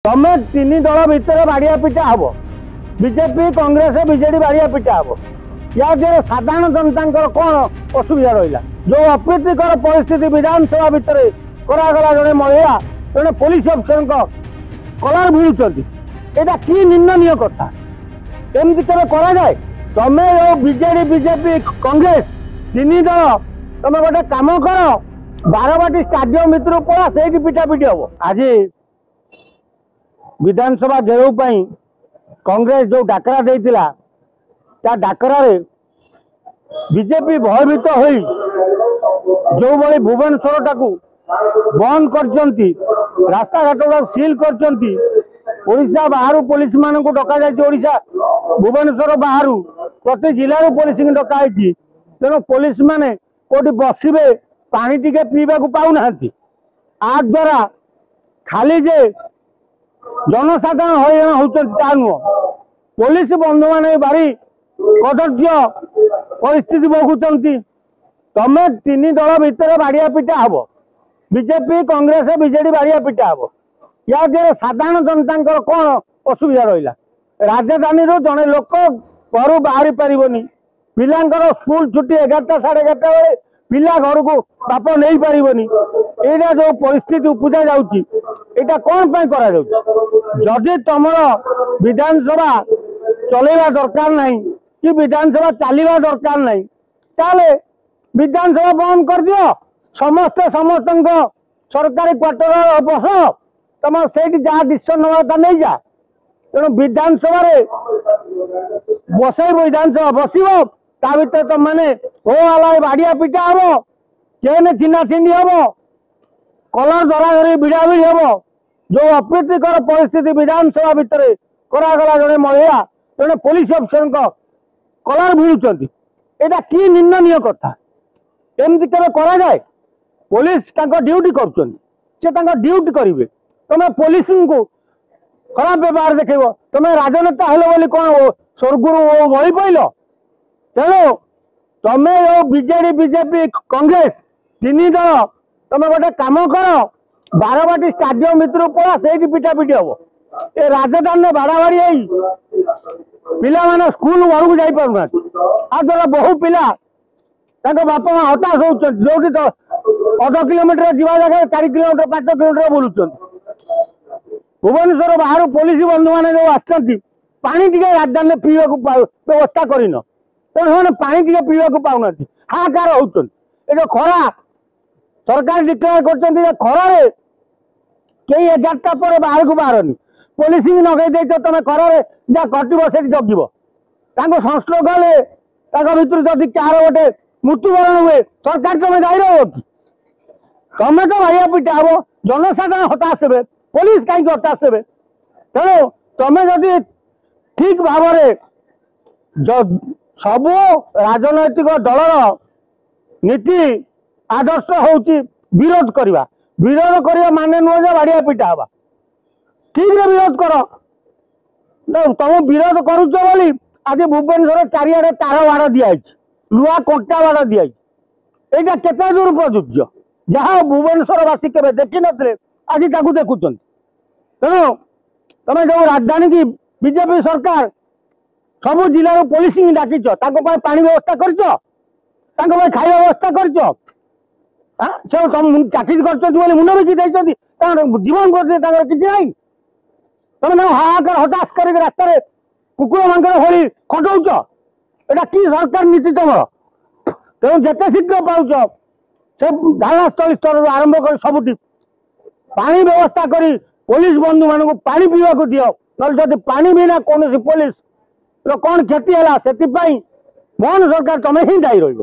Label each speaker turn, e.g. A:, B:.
A: तमें तीन दल भितर बाड़िया पिटा हम बीजेपी कांग्रेस बीजेडी बाड़िया पिटा हम या साधारण जनता कौन असुविधा रहा जो अप्रीतिकर परिस्थिति विधानसभा भितर करागला जड़े महिला जड़े पुलिस अफिसर कलर भिड़ुंट यहाँ कि निंदनीय कथा एमती केवे करा जाए तमें जो बीजेडी बीजेपी कांग्रेस तीन दल तमें गोटे कम कर बारवाटी स्टाडियम भितर पड़ा से पिटापिटी हम आज विधानसभा घेराव कांग्रेस जो डाकरा देता ता डाकरा बीजेपी भयभीत हो जो भाई भुवनेश्वर टाकू बंद कर रास्ता घाट सील कर बाहर पुलिस मान को डका ओडिशा भुवनेश्वर बाहर प्रति जिलूर पुलिस डकाई तेणु पुलिस माने कोटी बसवे पानी टिके पीवा पाऊना आ द्वारा खाली जे जनसाधारण हईराण होता नुह पुलिस बंधु मान भारी कदर्य परिस्थिति भोगुंट तमें तीन दल भितर बाड़िया पिटा हम बीजेपी कांग्रेस बीजेडी बाड़िया पिटा हम या साधारण जनता कौन असुविधा रहा राजधानी जड़े लोक घर बाहरी पारनी पिलांकर स्कूल छुट्टी 11टा 11:30 बेले पिला घर को बाप नहीं पारनी यहाँ जो परिस्थिति उपजा जाटा कौन करा जदि तुम विधानसभा चलवा दरकार नहीं कि विधानसभा चलवा दरकार नहीं ताले विधानसभा बंद कर दियो समस्ते समस्त सरकारी क्वार्टर बस तुम से जहाँ डिसीजन नवा नहीं जा तेणु विधानसभा बस विधानसभा बसो ता भर तुम मैंने हो आला बाड़िया पिटा हम चेन छिना छिंडी हम कलर धराधरी भिड़ाभिड़ी हम जो अप्रीतिकर परिस्थिति विधानसभा भितर करागला जड़े महिला जड़े पुलिस अफिसर कलर भिड़ुंट यहाँ कि निंदनीय कथा एमती केवे करा जाए पुलिस ड्यूटी कर ड्यूटी करेंगे तुम्हें पुलिस को खराब व्यवहार देखेब तुम्हें राजनेता हेल बोली कौन स्वर्गुरु बही पैल तेणु तुम्हें जो बीजेडी बीजेपी कांग्रेस तीन दल तुम्हें गोटे कम कर बारवाटी स्टाडियम भितर पड़ा से पिटापिटी हम ए राजधानी बाड़ाबाड़ी पिला माने स्कूल घर को जाई पारना आ द्वारा बहु पिला बापा माँ हताश हो जो तो अध किलोमीटर जीवा जगह 4 किलोमीटर 5 किलोमीटर बुलूं भुवनेश्वर बाहर पुलिस बंधु मैंने जो आनी टे राजधानी पीवा व्यवस्था करन तेणु पानी टे पीवा पाऊना हाहाकार हो जो खरा सरकार डिक्लेयर कर खरारे कई 11टा पर बाहर को बाहरनी पुलिस नगे तुम खरारे जहाँ कटब से जगिब संस्ट्रोक हेल्ले भर जदि क्या गोटे मृत्युवरण हुए सरकार तुम्हें दायी रहो कि तुम्हें तो भाइया पिटा हम जनसाधारण हताश हे पुलिस कहीं हताश हे तेणु तुम्हें जदि ठीक भाव सबू राजनैतिक दलर नीति आदर्श होची विरोध करवा माने नुह जे बाड़िया पिटा हवा ठीक विरोध कर तुम विरोध करुच बोली आज भुवनेश्वर चारिआडे तार बाड़ दिखाई लुहा कंटा बाड़ दिखाई यहाँ केते दूर प्रযোज्य जहाँ भुवनेश्वरवासी केवे देखी नथिले आज ताकू देखुं तेणु तुम जो राजधानी की बीजेपी सरकार सबू जिलार पुलिस डाकिच पानी व्यवस्था कर खाଇବା व्यवस्था कर चाकरी कर मुंड बिकी जीवन प्रति किसी ना तुम हाहाकार हताश कर रास्तार कुकुर मान भली खटौच एटा कि सरकार नीति तुम तेणु जिते शीघ्र पाच से धारणास्थल स्तर आरंभ कर सबुठ पानी व्यवस्था कर पुलिस बंधु मान पानी पीवा दियो ना पानी बिना कौन पुलिस कौन क्षति है से मोहन सरकार तुम्हें ही दायी रही।